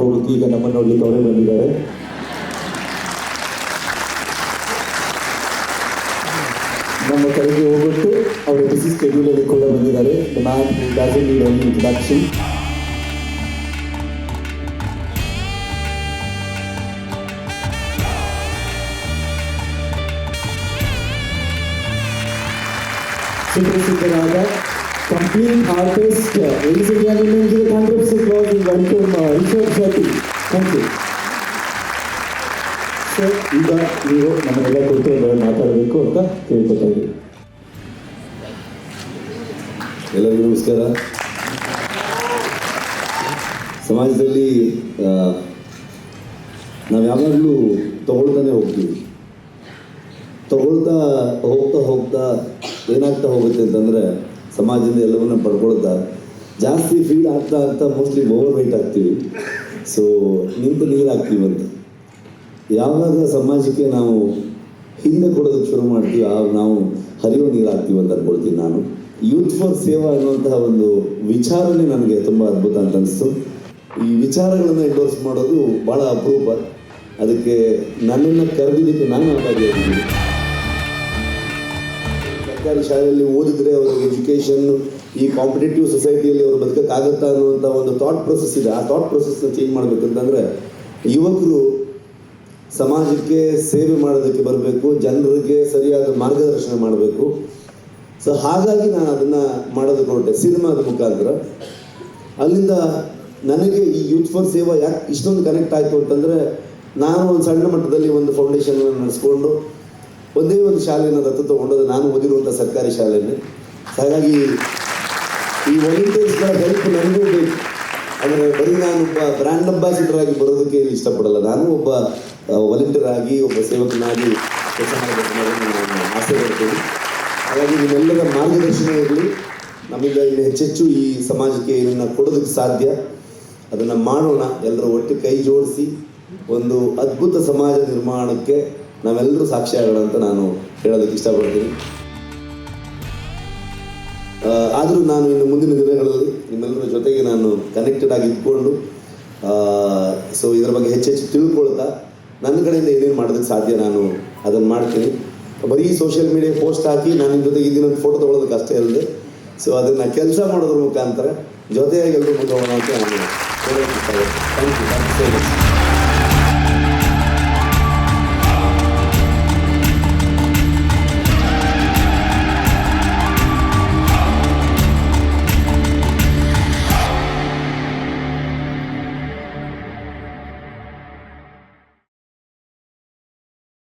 ಹೋಗೋಕೆ ಈಗ ನಮ್ಮನ್ನು ನೋಡ್ಲಿಕ್ಕೆ ಅವರೇ ಬಂದಿದ್ದಾರೆ. ನಮ್ಮ ಕಡೆಗೆ ಹೋಗುತ್ತೆ ಅವರ ಬಿಸಿ ಸ್ಕೆಡ್ಯೂಲಲ್ಲಿ ಕೂಡ ಬಂದಿದ್ದಾರೆ. The man who doesn't need any introduction. ಸುಪ್ರಸಿದ್ಧರಾದ complete artist ladies and gentlemen, give a round of applause and welcome Rishabh Shetty. Thank you. Sir, ಈಗ ನೀವು ನಮ್ಮನ್ನೆಲ್ಲ ಕುರಿತು ಮಾತಾಡಬೇಕು ಅಂತ ಕೇಳ್ಕೊತಾ ಇದ್ದೀವಿ. ಎಲ್ಲರಿಗೂ ನಮಸ್ಕಾರ. ಸಮಾಜದಲ್ಲಿ ನಾವು ಯಾವಾಗಲೂ ತಗೊಳ್ತಾನೆ ಹೋಗ್ತೀವಿ. ತಗೊಳ್ತಾ ಹೋಗ್ತಾ ಹೋಗ್ತಾ ಏನಾಗ್ತಾ ಹೋಗುತ್ತೆ ಅಂತಂದರೆ ಸಮಾಜದಿಂದ ಎಲ್ಲವನ್ನ ಪಡ್ಕೊಳ್ತಾ ಜಾಸ್ತಿ ಫೀಲ್ ಆಗ್ತಾ ಆಗ್ತಾ ಮೋಸ್ಟ್ಲಿ ಓವರ್ ವೆಯ್ಟ್ ಆಗ್ತೀವಿ. ಸೊ ನಿಂತು ನೀರಾಗ್ತೀವಿ ಅಂತ ಯಾವಾಗ ಸಮಾಜಕ್ಕೆ ನಾವು ಹಿಂದೆ ಕೊಡೋದಕ್ಕೆ ಶುರು ಮಾಡ್ತೀವಿ ಆವಾಗ ನಾವು ಹರಿಯೋ ನೀರಾಗ್ತೀವಿ ಅಂತ ಅನ್ಕೊಳ್ತೀನಿ. ನಾನು ಯೂತ್ ಫಾರ್ ಸೇವಾ ಅನ್ನುವಂತಹ ಒಂದು ವಿಚಾರನೇ ನನಗೆ ತುಂಬ ಅದ್ಭುತ ಅಂತ ಅನಿಸ್ತು. ಈ ವಿಚಾರಗಳನ್ನು ಎಂಡೋರ್ಸ್ ಮಾಡೋದು ಭಾಳ ಅಪರೂಪ. ಅದಕ್ಕೆ ನನ್ನನ್ನು ಕರೆದಿದ್ದಕ್ಕೆ ನಾನು ಮಾತಾಡಿದ್ದೀನಿ. ಸರ್ಕಾರಿ ಶಾಲೆಯಲ್ಲಿ ಓದಿದ್ರೆ ಅವ್ರಿಗೆ ಎಜುಕೇಷನ್ ಈ ಕಾಂಪಿಟೇಟಿವ್ ಸೊಸೈಟಿಯಲ್ಲಿ ಅವರು ಬದುಕೋಕ್ಕಾಗತ್ತಾ ಅನ್ನುವಂಥ ಒಂದು ಥಾಟ್ ಪ್ರೊಸೆಸ್ ಇದೆ. ಆ ಥಾಟ್ ಪ್ರೊಸೆಸ್ನ ಚೇಂಜ್ ಮಾಡಬೇಕಂತಂದರೆ ಯುವಕರು ಸಮಾಜಕ್ಕೆ ಸೇವೆ ಮಾಡೋದಕ್ಕೆ ಬರಬೇಕು, ಜನರಿಗೆ ಸರಿಯಾದ ಮಾರ್ಗದರ್ಶನ ಮಾಡಬೇಕು. ಸೊ ಹಾಗಾಗಿ ನಾನು ಅದನ್ನು ಮಾಡೋದಕ್ಕೆ ಹೊರಟೆ ಸಿನಿಮಾದ ಮುಖಾಂತರ. ಅಲ್ಲಿಂದ ನನಗೆ ಈ ಯೂತ್ ಫಾರ್ ಸೇವಾ ಯಾಕೆ ಇಷ್ಟೊಂದು ಕನೆಕ್ಟ್ ಆಯಿತು ಅಂತಂದರೆ, ನಾನು ಒಂದು ಸಣ್ಣ ಮಟ್ಟದಲ್ಲಿ ಒಂದು ಫೌಂಡೇಶನ್ ನಡೆಸ್ಕೊಂಡು ಒಂದೇ ಒಂದು ಶಾಲೆಯನ್ನು ದತ್ತು ತೊಗೊಂಡದ್ದು ನಾನು ಓದಿರುವಂಥ ಸರ್ಕಾರಿ ಶಾಲೆಯಲ್ಲಿ. ಹಾಗಾಗಿ ಈ ವಾಲಂಟಿಯರ್ಸ್ಗಳ ಹೆಲ್ಪ್ ನನಗೂ ಬೇಕು. ಅಂದರೆ ಬರೀ ನಾನೊಬ್ಬ ಬ್ರ್ಯಾಂಡ್ ಅಂಬಾಸಿಡರ್ ಆಗಿ ಬರೋದಕ್ಕೆ ಇಷ್ಟಪಡಲ್ಲ. ನಾನು ಒಬ್ಬ ವಾಲಂಟಿಯರ್ ಆಗಿ ಒಬ್ಬ ಸೇವಕನಾಗಿ ಕೆಲಸ ಮಾಡಬೇಕು ನಾನು ಆಸೆ ಪಡ್ತೀನಿ. ಹಾಗಾಗಿ ನಿಮ್ಮೆಲ್ಲರ ಮಾರ್ಗದರ್ಶನ ಇರಲಿ. ನಮ್ಮಿಂದ ಇನ್ನು ಹೆಚ್ಚೆಚ್ಚು ಈ ಸಮಾಜಕ್ಕೆ ಏನನ್ನು ಕೊಡೋದಕ್ಕೆ ಸಾಧ್ಯ ಅದನ್ನು ಮಾಡೋಣ. ಎಲ್ಲರೂ ಒಟ್ಟಿಗೆ ಕೈ ಜೋಡಿಸಿ ಒಂದು ಅದ್ಭುತ ಸಮಾಜ ನಿರ್ಮಾಣಕ್ಕೆ ನಾವೆಲ್ಲರೂ ಸಾಕ್ಷಿಯಾಗೋಣ ಅಂತ ನಾನು ಹೇಳೋದಕ್ಕೆ ಇಷ್ಟಪಡ್ತೀನಿ. ಆದರೂ ನಾನು ಇನ್ನು ಮುಂದಿನ ದಿನಗಳಲ್ಲಿ ನಿಮ್ಮೆಲ್ಲರ ಜೊತೆಗೆ ನಾನು ಕನೆಕ್ಟೆಡ್ ಆಗಿ ಇದ್ಕೊಂಡು ಸೊ ಇದರ ಬಗ್ಗೆ ಹೆಚ್ಚೆಚ್ಚು ತಿಳ್ಕೊಳ್ತಾ ನನ್ನ ಕಡೆಯಿಂದ ಏನೇನು ಮಾಡೋದಕ್ಕೆ ಸಾಧ್ಯ ನಾನು ಅದನ್ನು ಮಾಡ್ತೀನಿ. ಬರೀ ಸೋಷಿಯಲ್ ಮೀಡಿಯಾ ಪೋಸ್ಟ್ ಹಾಕಿ ನಾನು ನಿಮ್ಮ ಜೊತೆಗೆ ಇದನ್ನೊಂದು ಫೋಟೋ ತೊಗೊಳೋದಕ್ಕೆ ಅಷ್ಟೇ ಅಲ್ಲದೆ ಸೊ ಅದನ್ನು ಕೆಲಸ ಮಾಡೋದ್ರ ಮುಖಾಂತರ ಜೊತೆಯಾಗಿ ಎಲ್ಲರೂ ಮುಂದೆ ಹೋಗೋಣ ಅಂತ ನಾನು ಹೇಳೋದಕ್ಕೆ ಇಷ್ಟಪಡ್ತೀನಿ. Thank you so much.